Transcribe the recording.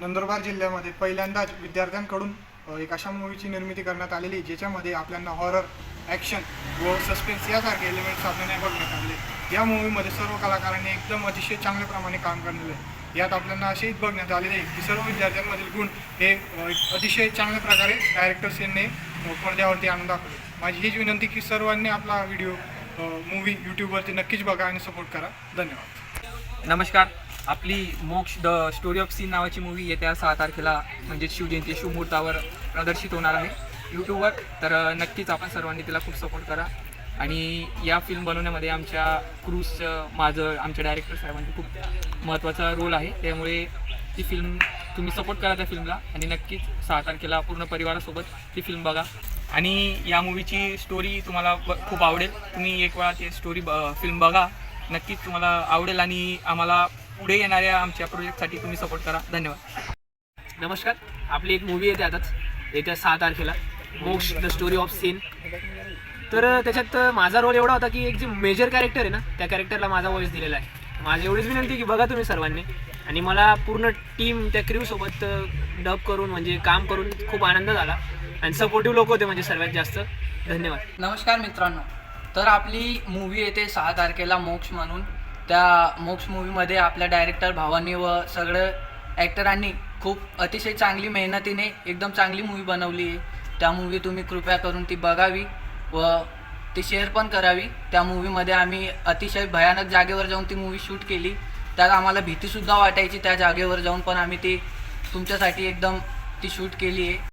नंदुरबार जिल्ह्यामध्ये पहिल्यांदाच विद्यार्थ्यांकडून एक अशा मूवीची निर्मिती करण्यात आलेली ज्याच्यामध्ये आपल्याला हॉरर, ॲक्शन व सस्पेन्स यासारखे एलिमेंट्स आपल्याला बघण्यात आले। या मूवीमध्ये सर्व कलाकारांनी एकदम अतिशय चांगल्या प्रमाणे काम केलेलं आहे। यात आपल्याला असेच बघण्यात आलेले आहे की सर्व विद्यार्थ्यांमधील गुण हे अतिशय चांगल्या प्रकारे डायरेक्टर्स यांनी पडद्यावरती आणून दाखवले। माझी हीच विनंती की सर्वांनी आपला व्हिडिओ मूवी यूट्यूबवरती नक्कीच बघा आणि सपोर्ट करा। धन्यवाद। नमस्कार। आपली मोक्ष द स्टोरी ऑफ सीन नावाची मूवी येत्या 6 तारखेला म्हणजे शिवजयंती शुभमुहूर्तावर प्रदर्शित होणार आहे यूट्यूबवर। तर नक्कीच आपण सर्वांनी तिला खूप सपोर्ट करा। आणि या फिल्म बनवण्यामध्ये आमच्या क्रूजचं माझं आमच्या डायरेक्टर साहेबांची खूप महत्त्वाचा रोल आहे। त्यामुळे ती फिल्म तुम्ही सपोर्ट करा त्या फिल्मला आणि नक्कीच 6 तारखेला पूर्ण परिवारासोबत ती फिल्म बघा। आणि या मूवीची स्टोरी तुम्हाला खूप आवडेल। तुम्ही एक वेळा ती स्टोरी फिल्म बघा, नक्कीच तुम्हाला आवडेल आणि आम्हाला पुढे येणाऱ्या आमच्या प्रोजेक्टसाठी तुम्ही सपोर्ट करा। धन्यवाद। नमस्कार। आपली एक मूवी येते आताच येत्या 6 तारखेला, मोक्ष द स्टोरी ऑफ सीन। तर त्याच्यात माझा रोल एवढा होता की एक जे मेजर कॅरेक्टर आहे ना, त्या कॅरेक्टरला माझा वॉइस दिलेला आहे। माझी एवढीच विनंती की बघा तुम्ही सर्वांनी। आणि मला पूर्ण टीम त्या क्रूसोबत डब करून म्हणजे काम करून खूप आनंद झाला आणि सपोर्टिव्ह लोक होते म्हणजे सर्वात जास्त। धन्यवाद। नमस्कार मित्रांनो, तर आपली मूवी येते 6 तारखेला मोक्ष म्हणून। त्या मोक्ष मूवीमध्ये आपल्या डायरेक्टर भावांनी व सगळं ॲक्टरांनी खूप अतिशय चांगली मेहनतीने एकदम चांगली मूवी बनवली आहे। त्या मूवी तुम्ही कृपया करून ती बघावी व ती शेअर पण करावी। त्या मूवीमध्ये आम्ही अतिशय भयानक जागेवर जाऊन ती मूवी शूट केली। त्यात आम्हाला भीतीसुद्धा वाटायची त्या जागेवर जाऊन, पण आम्ही ती तुमच्यासाठी एकदम ती शूट केली आहे।